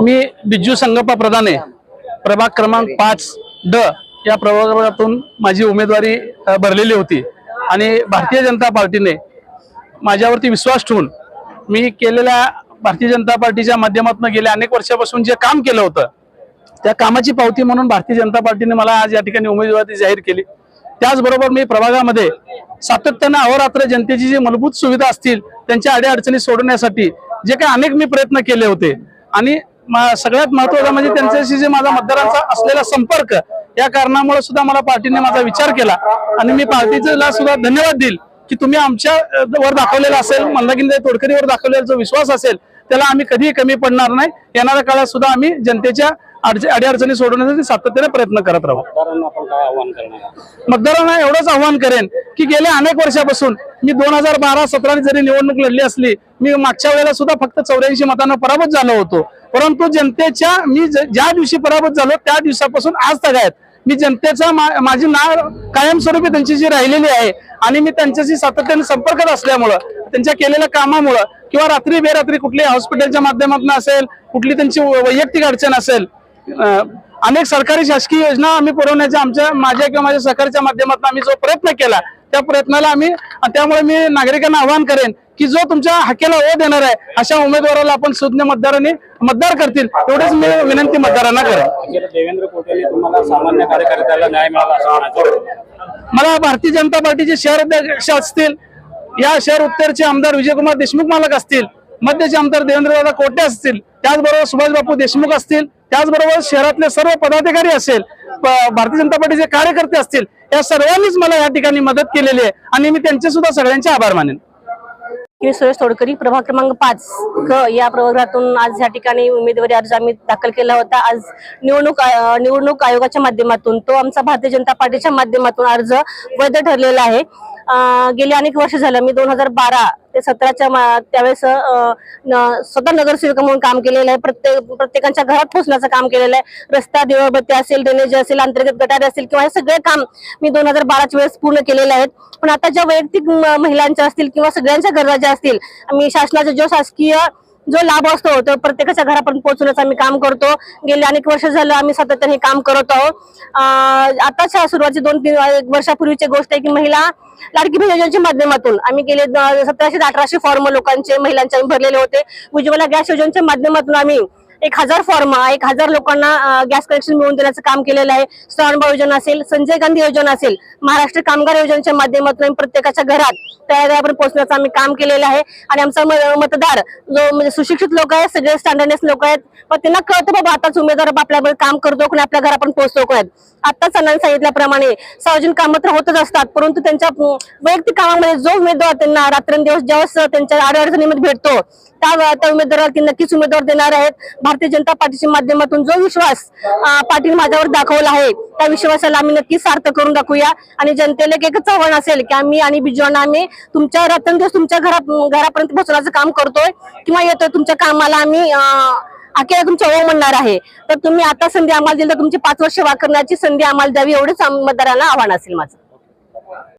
मी बिज्जू संगप्पा प्रधाने प्रभाग क्रमांक 5D या प्रभागातून माझी उमेदवारी भरलेली होती आणि भारतीय जनता पार्टीने माझ्यावरती विश्वास ठेवून मी केलेल्या भारतीय जनता पार्टीच्या माध्यमातून गेल्या अनेक वर्षापासून जे काम केलं होतं त्या कामाची पावती म्हणून भारतीय जनता पार्टीने मला आज या ठिकाणी उमेदवारी जाहीर केली। त्याचबरोबर मी प्रभागामध्ये सातत्याने अहोरात्र जनतेची जी मूलभूत सुविधा असतील त्यांच्या अडीअडचणी सोडवण्यासाठी जे काही अनेक मी प्रयत्न केले होते आणि सगळ्यात महत्त्वाचं म्हणजे त्यांच्याशी जे माझा मतदारांचा असलेला संपर्क या कारणामुळे सुद्धा मला पार्टीने माझा विचार केला आणि मी पार्टीला सुद्धा धन्यवाद देईल की तुम्ही आमच्या वर दाखवलेला असेल मंदाकिनी तोडकरीवर दाखवलेला जो विश्वास असेल त्याला आम्ही कधीही कमी पडणार नाही। येणाऱ्या काळात सुद्धा आम्ही जनतेच्या अडीअडचणी सोडवण्यासाठी सातत्याने प्रयत्न करत राहू। मतदारांना एवढंच आव्हान करेन की गेल्या अनेक वर्षापासून मी 2012-17 जरी निवडणूक लढली असली मी मागच्या वेळेला सुद्धा फक्त 84 मतांना पराभूत झालो होतो, परंतु जनतेच्या मी ज्या दिवशी पराभूत झालो त्या दिवसापासून आज तगायत मी जनतेचा माझी नाळ कायमस्वरूपी त्यांची जी राहिलेली आहे आणि मी त्यांच्याशी सातत्याने संपर्कात असल्यामुळं त्यांच्या केलेल्या कामामुळं किंवा रात्री बेरात्री कुठली हॉस्पिटलच्या माध्यमातून असेल कुठली त्यांची वैयक्तिक अडचण असेल अनेक सरकारी शासकीय योजना आम्ही पुरवण्याच्या माझ्या किंवा माझ्या सरकारच्या माध्यमातून आम्ही जो प्रयत्न केला त्या प्रयत्नाला आम्ही त्यामुळे मी नागरिकांना आवाहन करेन की जो तुमच्या हक्काला ओ देणार आहे अशा उमेदवाराला आपण सुज्ञ मतदारांनी मतदार करतील एवढेच मी विनंती मतदारांना करेन। देवेंद्र कोटेले तुम्हाला सामान्य कार्यकर्त्याला न्याय मिळाला असं मला भारतीय जनता पार्टीचे शहर अध्यक्ष असतील या शहर उत्तरचे आमदार विजयकुमार देशमुख मालक असतील मध्यचे आमदार देवेंद्रदादा कोटे असतील त्याचबरोबर सुभाष बापू देशमुख असतील त्याचबरोबर शहरातले सर्व पदाधिकारी असेल भारतीय जनता पार्टीचे कार्यकर्ते असतील या सर्वांनीच मला या ठिकाणी मदत केलेली आहे आणि मी त्यांचे सुद्धा सगळ्यांचे आभार मानेन। सुरेश तोडकरी प्रभाग क्रमांक 5 या प्रभागातून आज या ठिकाणी उमेदवारी अर्ज आम्ही दाखल केला होता। आज निवडणूक आयोगाच्या माध्यमातून तो आमचा भारतीय जनता पार्टीच्या माध्यमातून अर्ज वैध ठरलेला आहे। गेली अनेक वर्ष झालं मी 2012 ते 2017 त्यावेळेस स्वतः नगरसेवक म्हणून काम केलेलं आहे। प्रत्येकाच्या घरात पोहोचण्याचं काम केलेलं आहे। रस्ता दिवाबत्ती असेल ड्रेनेज असेल अंतर्गत गटारे असेल किंवा हे सगळे काम मी 2012च्या वेळेस पूर्ण केलेले आहेत। पण आता ज्या वैयक्तिक महिलांच्या असतील किंवा सगळ्यांच्या गरजा ज्या असतील आम्ही शासनाचा जो शासकीय जो लाभ असतो तो प्रत्येकाच्या घरापर्यंत पोहोचवण्याचं आम्ही काम करतो। गेली अनेक वर्ष झालं आम्ही सातत्याने काम करत आहोत। आताच्या सुरुवातीची 2-3 वर्षापूर्वीची गोष्ट आहे की महिला लाडकी बहीण योजनेच्या माध्यमातून आम्ही गेले 1700-1800 फॉर्म लोकांचे महिलांचे भरलेले होते। उज्ज्वला गॅस योजनेच्या माध्यमातून आम्ही 1000 फॉर्म 1000 लोकांना गॅस कनेक्शन मिळवून देण्याचं काम केलेलं आहे। स्वावलंबी योजना असेल संजय गांधी योजना असेल महाराष्ट्र कामगार योजनेच्या माध्यमातून प्रत्येकाच्या घरात तळागाळापर्यंत पोहोचण्याचं आम्ही काम केलेलं आहे। आणि आमचा मतदार जो म्हणजे सुशिक्षित लोक आहेत सगळे स्टँडर्डनेस लोक आहेत पण त्यांना कळतं बाबा आताच उमेदवार आपल्याबरोबर काम करतो कोणी आपल्या घरापर्यंत पोहोचतो कोण आताच सणांनी सांगितल्याप्रमाणे सार्वजनिक काम तर होतच असतात परंतु त्यांच्या वैयक्तिक कामामध्ये जो उमेदवार त्यांना रात्रंदिवस ज्यावेळेस त्यांच्या अडचणीमध्ये भेटतो त्या उमेदवाराला ती नक्कीच उमेदवार देणार आहेत। भारतीय जनता पार्टीच्या माध्यमातून जो विश्वास पाटील माझ्यावर दाखवला आहे त्या विश्वासाला आम्ही नक्कीच सार्थ करून दाखवूया आणि जनतेला एकच आव्हान असेल की आम्ही आणि बिजवांना आम्ही तुमच्या रात्रंदिवस तुमच्या घरापर्यंत पोहोचण्याचं काम करतोय किंवा येतोय तुमच्या कामाला आम्ही अखेर तुमच्या हो म्हणणार आहे। तर तुम्ही आता संधी आम्हाला दिली तर तुमची 5 वर्ष वाकरण्याची संधी आम्हाला द्यावी एवढेच मतदारांना आव्हान असेल माझं।